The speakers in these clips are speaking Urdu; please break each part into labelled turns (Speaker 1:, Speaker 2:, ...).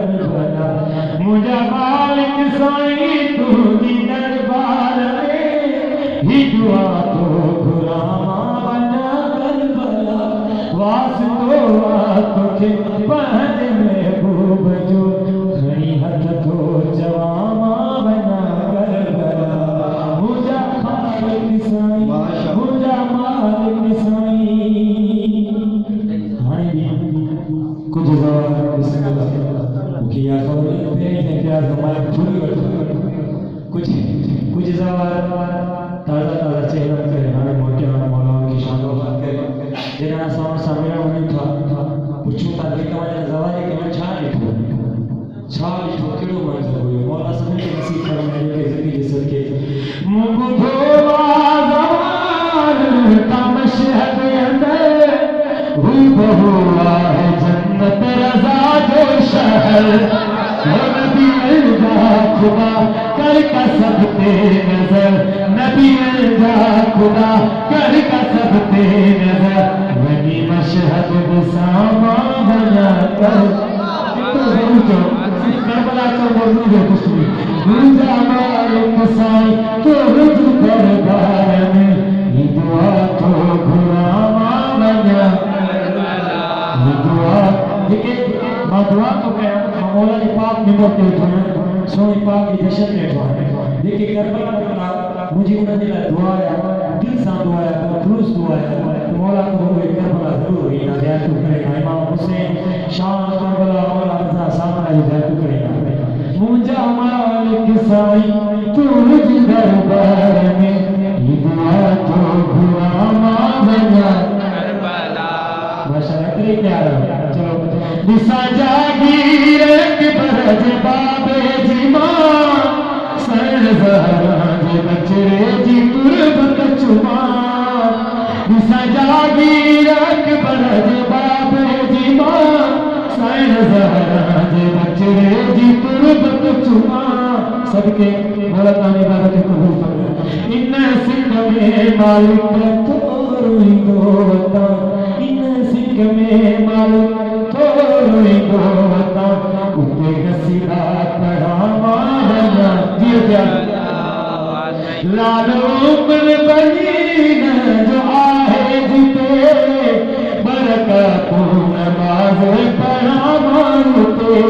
Speaker 1: کربلا مجھے مالک سائیں تو دی دربار میں ہی دعا تو غلاما بنا کربلا واسطو آتو کے پہن محبوب جو کھڑی ہتھ تو جواما بنا کربلا مجھے مالک سائیں مجھے مالک سائیں کچھ زوار بسم اللہ کیا خبر پیش ہے کیا زمان چھوڑی بڑھتا کچھ زوار تازہ چہرہ کرے ہمیں موٹے ہونا مولانا کی شان و بات کرے جنہاں سامنے سامنے ہونے تھا پوچھو تا دیکھا مجھے زوارے کہ میں چھا لٹھو کیڑو منظر ہوئے مولا سمجھ کے نصیب فرمائے کہ زکی جسد کے مبدھو زوار تا مشہد اندر ہو بہوا ہے جنت رضا جو شہر وہ نبی الجا خدا کر کا سب تے نظر نبی الجا خدا کر کا سب تے نظر وہی مشہد بساما بنا کر کربلا کا موضوع ہے کچھ بھی روزہ مالک سائیں تو رج دربار میں یہ دعا تو غلاما بنا دعا دیکھیں میں دعا تو کہا مولا نے پاک نمت کے اٹھانا سونی پاک کی جشن میں اٹھانا دیکھیں کربلا کرنا مجھے انہوں نے دعا ہے دل سان دعا ہے خلوص دعا ہے مولا کو ہوئے کربلا ضرور ہوئی نہ زیادہ تو کرے گا امام حسین شان کربلا مولا رضا سامنا زیادہ تو کرے گا مجھے مالک سائیں تو رج دربار میں یہ دعا تو غلاما بنا ماشاءاللہ کرے کیا رہا چلو بسا جاگیر ایک برج بابے جی ماں سر زہران جی بچرے جی تربت چماں بسا جاگیر ایک برج بابے جی ماں سر زہران جی بچرے جی تربت چماں سب کے مولا تعالی بارک قبول فرمائے ان سکھ میں مالک توڑی دوتا سکھ میں مالک تھوڑی دوتا اتے نصیبہ پڑھا مارنا جیو کیا لالو پر بنین جو آئے جتے برکت نماز پڑھا مانتے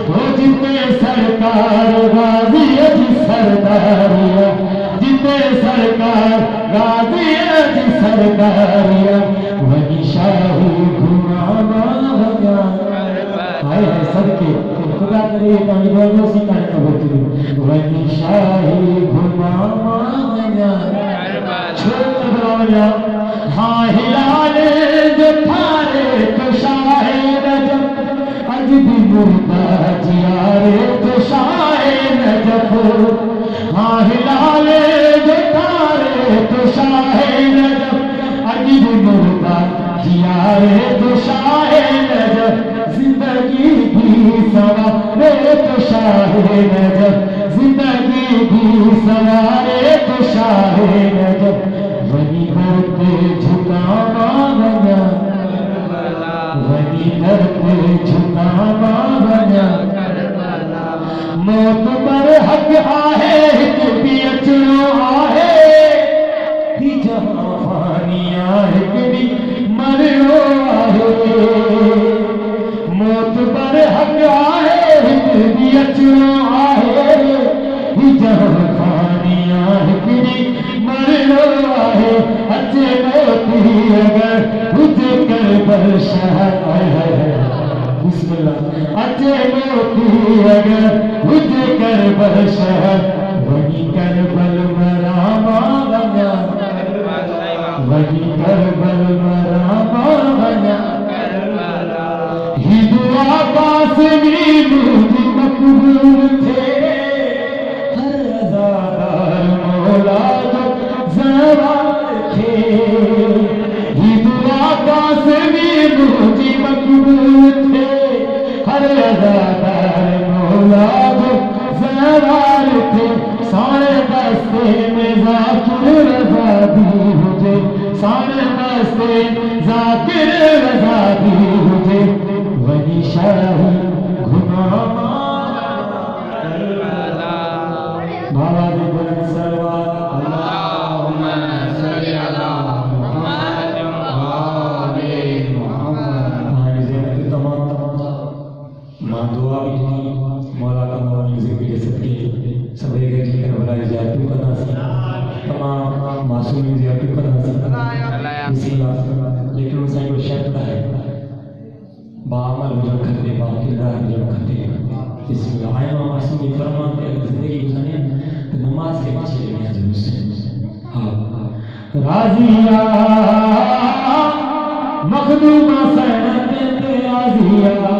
Speaker 1: وہ جتے سرکار غازی جی سرداریا جتے سرکار غازی جی سرداریا وہی شاہی غلاما بنا آئے ہیں سب کے خدا کرے کانی بولو سی کانی نبوتی وہی شاہی غلاما بنا چھوٹ بولا ہاں ہلال جو تھارے تو شاہ نجف اج بھی مردہ جیارے تو شاہ نجف ہاں ہلال جو تھارے تو شاہ نجف اج بھی مردہ جیارے تو شاہ نجف زندگی بھی سوارے تو شاہ نجف زندگی بھی سوارے تو شاہ نجف وہی در پہ جھکانا بنا وہی در پہ جھکانا بنا موت پر حق آہے ایک بھی اچھو آہے ہی جہاں فانی آہے کبھی مرو آہے موت پر حق آہے ایک بھی اچھو آہے ہی جہاں فانی آہے کبھی مرو آہے اچھے موتی اگر اجھے کربل شہر آئے بسم اللہ اچھے موتی اگر اجھے کربل شہر وہی کربل مراما بنا وہی کربل مراما بنا ہی دعا قاسمی مجھے مقبول تھے ہر رضادار مولا جو زوار تھے ہی دعا قاسمی مجھے مقبول تھے ہر رضادار مولا جو زوار تھے سارے دستے میں ذاکر رضا دی مجھے سارے دستے ذاکر رضا دی مجھے وہی شاہی غلاما معصومی زیادتی کرنا سکتا بسم اللہ لیکن وہ سائیں کو شرط ہے بعمل جو کرتے باقی رہ جو کرتے بسم اللہ آئے معصومی فرمان کے اگر زندگی گزارے تو نماز کے پیچھے لگیا ضرور سے ہاں راضیہ مخدومہ سینت آزیہ